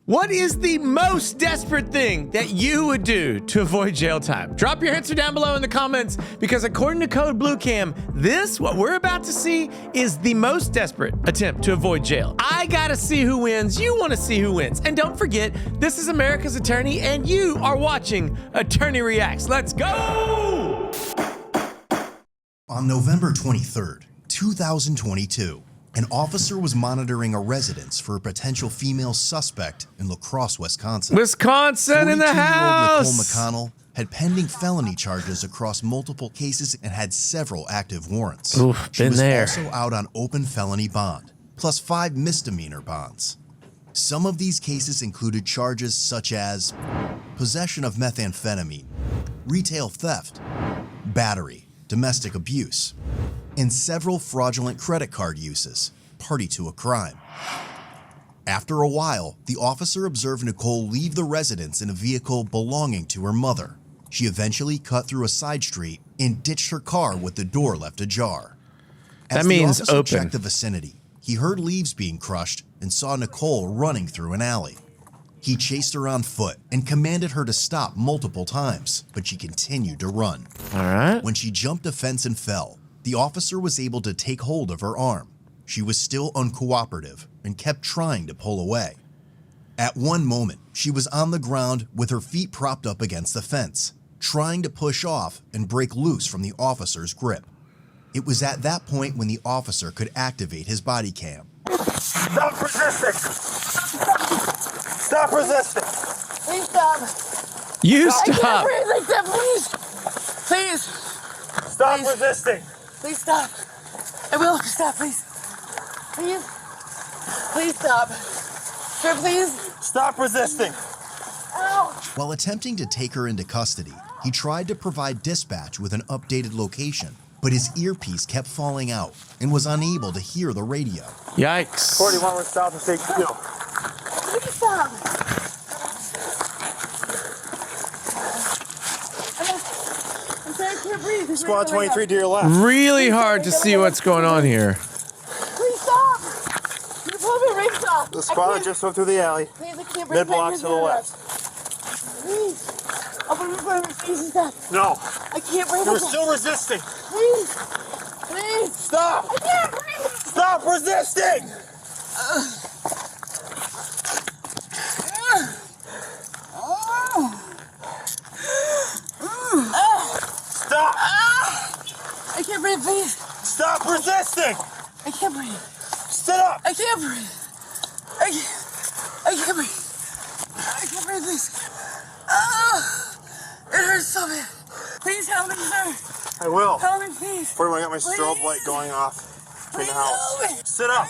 What is the most desperate thing that you would do to avoid jail time? Drop your answer down below in the comments, because according to Code Bluecam, what we're about to see, is the most desperate attempt to avoid jail. I gotta see who wins. You wanna see who wins. And don't forget, this is America's Attorney, and you are watching Attorney Reacts. Let's go! On November 23rd, 2022, an officer was monitoring a residence for a potential female suspect in La Crosse, Wisconsin. Wisconsin in the house! Nicole McConnell had pending felony charges across multiple cases and had several active warrants. Oof, she been was there. also out on open felony bond, plus 5 misdemeanor bonds. Some of these cases included charges such as possession of methamphetamine, retail theft, battery, domestic abuse, and several fraudulent credit card uses, party to a crime. After a while, the officer observed Nicole leave the residence in a vehicle belonging to her mother. She eventually cut through a side street and ditched her car with the door left ajar. That means the officer open. checked the vicinity, he heard leaves being crushed and saw Nicole running through an alley. He chased her on foot and commanded her to stop multiple times, but she continued to run. All right. When she jumped a fence and fell, the officer was able to take hold of her arm. She was still uncooperative and kept trying to pull away. At one moment, she was on the ground with her feet propped up against the fence, trying to push off and break loose from the officer's grip. It was at that point when the officer could activate his body cam. Stop resisting! Stop resisting! Please stop! You I can't stop! breathe like that, please! Please! Stop Please. resisting! Please stop! I will stop, please! Please! Please stop! Sir, please! Stop resisting! Ow! While attempting to take her into custody, he tried to provide dispatch with an updated location, but his earpiece kept falling out and was unable to hear the radio. Yikes. 41 with South and State 2. Please stop! I'm sorry, I can't breathe. It's Squad right 23 to your left. Really hard to see what's going on here. Please stop! You told me right stop! The squad just went through the alley. Please, I can't breathe. Mid block to the left. Please! Open the door, please stop! No. I can't breathe. You're still resisting. Please! Please! Stop! I can't breathe! Stop resisting! Stop! I can't breathe, please! Stop resisting! I can't breathe! Sit up! I can't breathe! I can't breathe! I can't breathe, please! It hurts so bad! Please help me, sir! I will. Help me, please! 41 got my strobe Please. light going off in Please the help me! house. Sit up!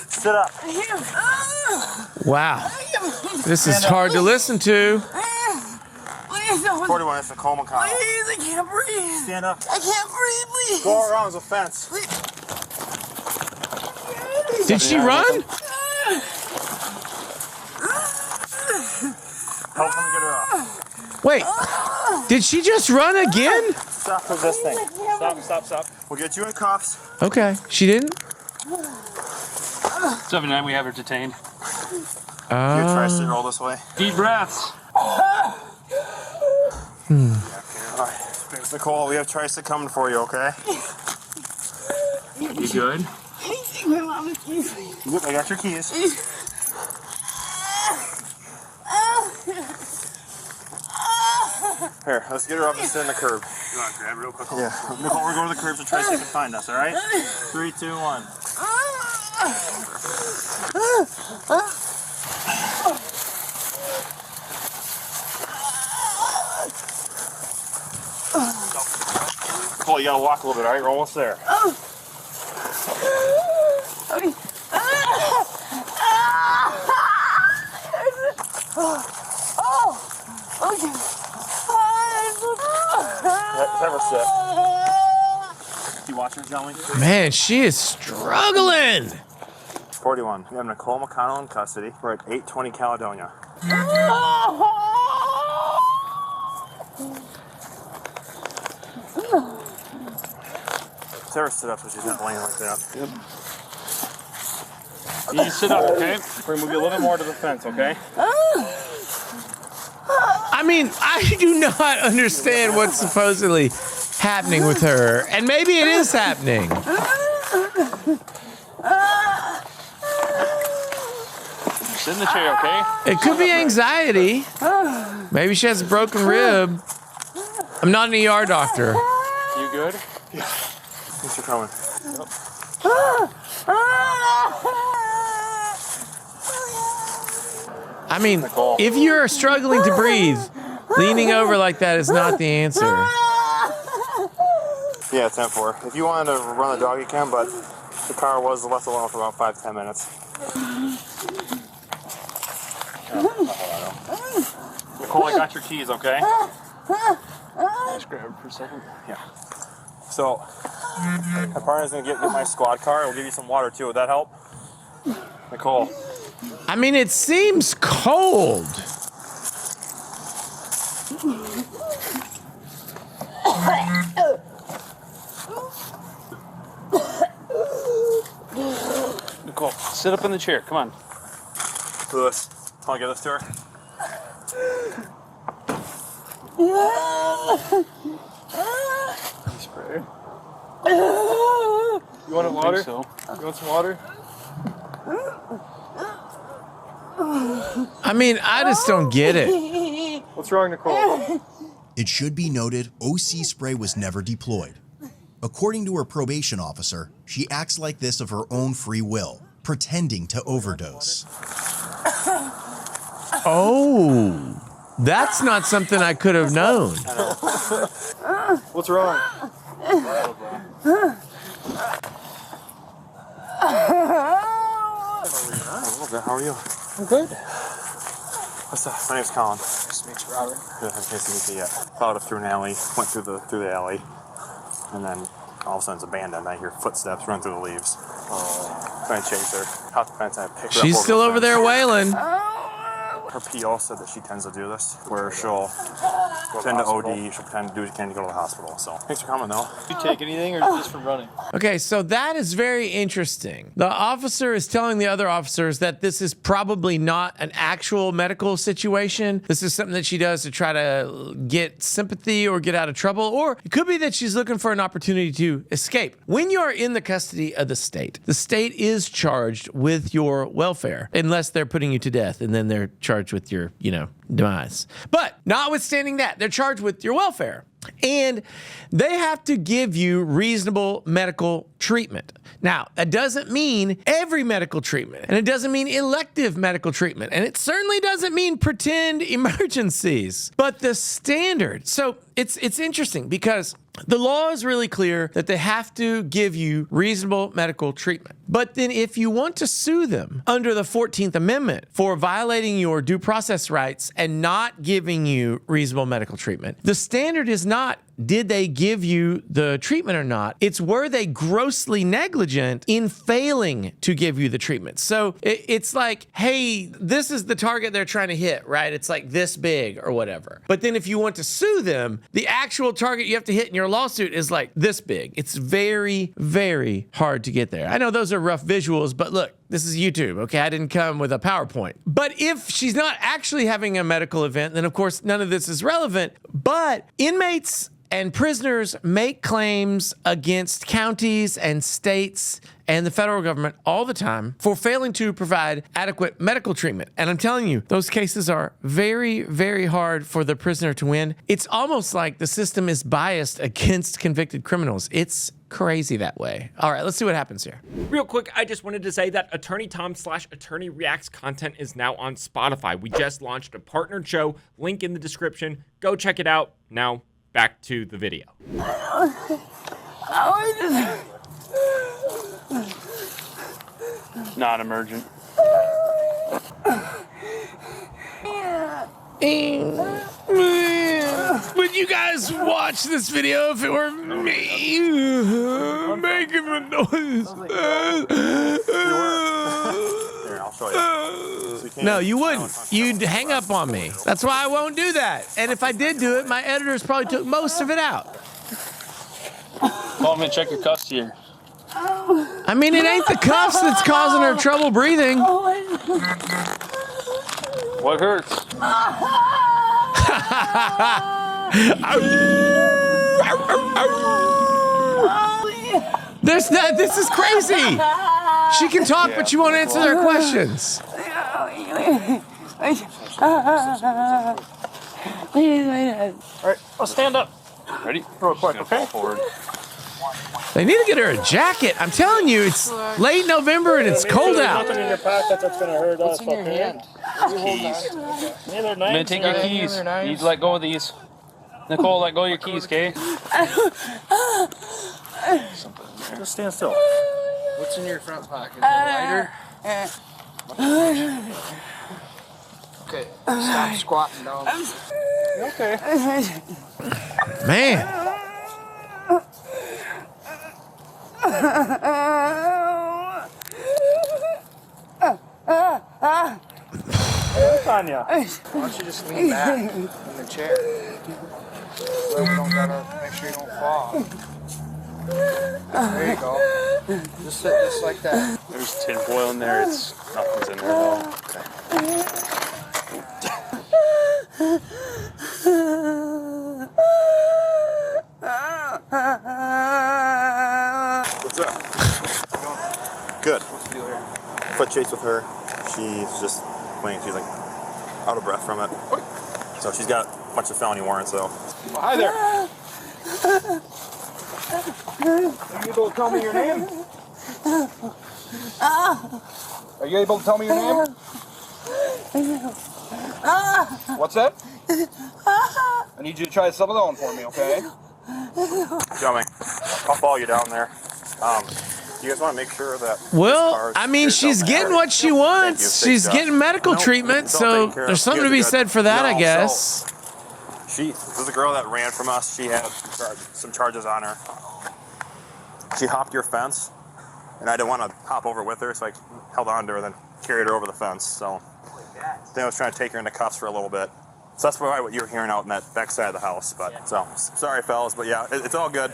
Sit up! I can't! Wow. I can't! This is hard to listen to. Please don't! 41, that's Nicole McConnell. Please, I can't breathe! Stand up. I can't breathe, please! Go around the fence. Did she run? Help him get her off. Wait, did she just run again? Stop resisting. Stop. We'll get you in cuffs. Okay, she didn't? 7-9, we have her detained. You try to roll this way. Deep breaths. Alright. There's Nicole. We have Tricep coming for you, okay? You good? Anything my mom keys, please. Yep, I got your keys. Here, let's get her up and sit in the curb. You want to grab it real quick? Yeah. Nicole, we're going to the curb so Tricep can find us, alright? 3, 2, 1. Nicole, you gotta walk a little bit, alright? We're almost there. Okay. Okay. Have her sit. You watch her, Joey? Man, she is struggling. 41. We have Nicole McConnell in custody. We're at 820 Caledonia. Sarah stood up so she's not laying like that. Yep. You sit up, okay? We're gonna move you a little bit more to the fence, okay? I mean, I do not understand what's supposedly happening with her, and maybe it is happening. Sit in the chair, okay? It could be anxiety. Maybe she has a broken rib. I'm not an ER doctor. You good? Yeah. Thanks for coming. I mean, if you're struggling to breathe, leaning over like that is not the answer. Yeah, it's 10-4. If you wanted to run the dog, you can, but the car was left alone for about 5-10 minutes. Nicole, I got your keys, okay? Just grab it for a second. Yeah. So, my partner's gonna get my squad car. We'll give you some water too. Would that help? Nicole. I mean, it seems cold. Nicole, sit up in the chair. Come on. Lewis, want to give this to her? Spray. You want water? So. You want some water? I mean, I just don't get it. What's wrong, Nicole? It should be noted, OC spray was never deployed. According to her probation officer, she acts like this of her own free will, pretending to overdose. Oh, that's not something I could have known. What's wrong? How are you? I'm good. What's up? My name's Colin. Just make sure, Robert. Good, nice to meet you. Yeah. Followed it through an alley, went through the alley, and then all of a sudden it's abandoned. I hear footsteps run through the leaves. Trying to chase her. Caught the fence and I picked her up. She's still over there wailing. Her PO said that she tends to do this, where she'll tend to OD, she'll pretend to do what she can to go to the hospital. So thanks for coming, though. Did you take anything or just from running? Okay, so that is very interesting. The officer is telling the other officers that this is probably not an actual medical situation. This is something that she does to try to get sympathy or get out of trouble, or it could be that she's looking for an opportunity to escape. When you are in the custody of the state is charged with your welfare, unless they're putting you to death, and then they're charged with your, demise. But notwithstanding that, they're charged with your welfare. And they have to give you reasonable medical treatment. Now, that doesn't mean every medical treatment, and it doesn't mean elective medical treatment, and it certainly doesn't mean pretend emergencies, but the standard. So it's interesting because the law is really clear that they have to give you reasonable medical treatment. But then if you want to sue them under the 14th Amendment for violating your due process rights and not giving you reasonable medical treatment, the standard is not did they give you the treatment or not. It's were they grossly negligent in failing to give you the treatment. So it's like, hey, this is the target they're trying to hit, right? It's like this big or whatever. But then if you want to sue them, the actual target you have to hit in your lawsuit is like this big. It's very, very hard to get there. I know those are rough visuals, but look, this is YouTube, okay? I didn't come with a PowerPoint. But if she's not actually having a medical event, then of course none of this is relevant. But inmates and prisoners make claims against counties and states and the federal government all the time for failing to provide adequate medical treatment. And I'm telling you, those cases are very, very hard for the prisoner to win. It's almost like the system is biased against convicted criminals. It's crazy that way. All right, let's see what happens here. Real quick, I just wanted to say that Attorney Tom / Attorney Reacts content is now on Spotify. We just launched a partnered show, link in the description. Go check it out. Now, back to the video. Not emergent. Would you guys watch this video if it were me making the noise? Here, I'll show you. So you No, you wouldn't. You'd hang up on me. That's why I won't do that. And if I did do it, my editors probably took most of it out. Call me and check your cuffs here. I mean, it ain't the cuffs that's causing her trouble breathing. What hurts? There's not. This is crazy. She can talk, but she won't answer their questions. All right, let's stand up. Ready? Real quick, okay? Forward. They need to get her a jacket. I'm telling you, it's late November and it's cold out. Nothing in your pocket that's gonna hurt us, in your hand? Keys. I'm gonna take your keys. You let go of these. Nicole, let go of your keys, okay? Just stand still. What's in your front pocket? Is it a lighter? Okay, stop squatting down. Okay. Man. Tanya. Why don't you just lean back in the chair? So we don't gotta make sure you don't fall. There you go. Just sit just like that. There's tin foil in there. It's nothing's in there though. What's up? Good. Foot chase with her. She's just playing. She's like out of breath from it. So she's got a bunch of felony warrants though. Oh, hi there. Are you able to tell me your name? Are you able to tell me your name? What's that? I need you to try some of that one for me, okay? Coming. I'll follow you down there. You guys want to make sure that. Well, I mean, she's getting what she wants. She's getting medical treatment, so there's something to be said for that, I guess. This is a girl that ran from us. She had some charges on her. She hopped your fence, and I didn't want to hop over with her, so I held on to her, then carried her over the fence. So then I was trying to take her into cuffs for a little bit. So that's probably what you were hearing out in that back side of the house. But so sorry, fellas, but yeah, it's all good.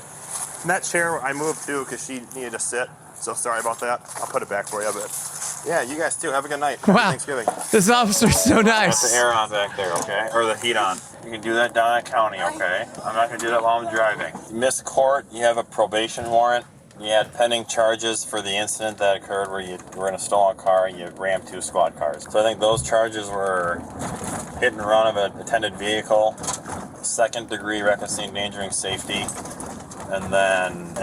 And that chair I moved too because she needed to sit. So sorry about that. I'll put it back for you. But yeah, you guys too. Have a good night. Happy Wow. Thanksgiving. This officer's so Got the nice. air on back there, okay? Or the heat on. You can do that down at county, okay? I'm not gonna do that while I'm driving. You missed court, you have a probation warrant. You had pending charges for the incident that occurred where you were in a stolen car and you rammed 2 squad cars. So I think those charges were hit and run of an attended vehicle, 2nd degree reckless endangering safety, and then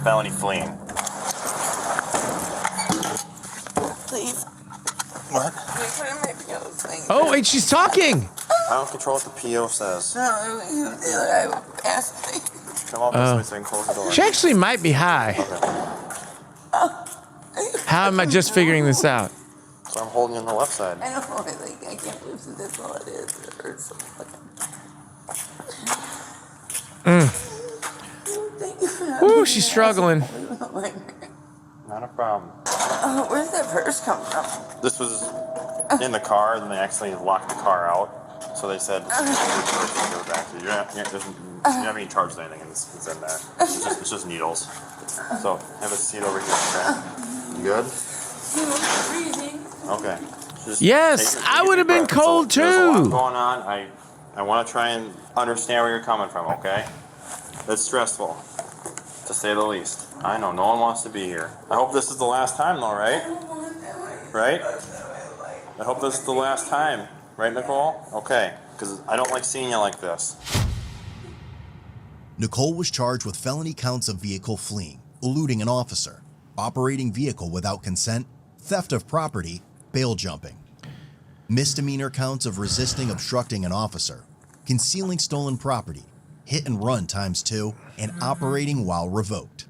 felony fleeing. Please. What? Please put in my PO thing. Oh, wait, she's talking. I don't control what the PO says. No, I asked me. Come on this way so I can close the door. She actually might be high. How am I just figuring this out? So I'm holding you on the left side. I don't know, I can't believe that that's all it is. It hurts so fucking. Thank you for having Ooh, me. she's struggling. Not a problem. Where's that purse come from? This was in the car, and they actually locked the car out. So they said, give it back to you. You don't have any charges or anything, it's in there. It's just needles. So have a seat over here, okay? You good? Freezing. Okay. Just Yes, take I your would have been deep breath. cold So there's a lot too. going on. I want to try and understand where you're coming from, okay? It's stressful, to say the least. I know, no one wants to be here. I hope this is the last time though, right? Right? I hope this is the last time. Right, Nicole? Okay, because I don't like seeing you like this. Nicole was charged with felony counts of vehicle fleeing, eluding an officer, operating vehicle without consent, theft of property, bail jumping. Misdemeanor counts of resisting obstructing an officer, concealing stolen property, hit and run ×2, and operating while revoked.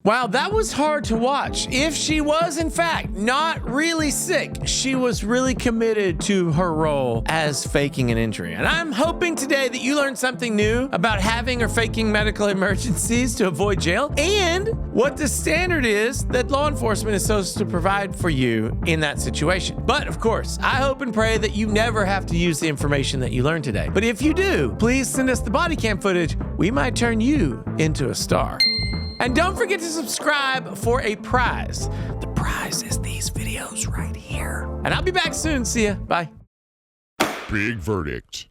Wow, that was hard to watch. If she was, in fact, not really sick, she was really committed to her role as faking an injury. And I'm hoping today that you learned something new about having or faking medical emergencies to avoid jail and what the standard is that law enforcement is supposed to provide for you in that situation. But of course, I hope and pray that you never have to use the information that you learned today. But if you do, please send us the body cam footage. We might turn you into a star. And don't forget to subscribe for a prize. The prize is these videos right here. And I'll be back soon. See ya. Bye. Big verdict.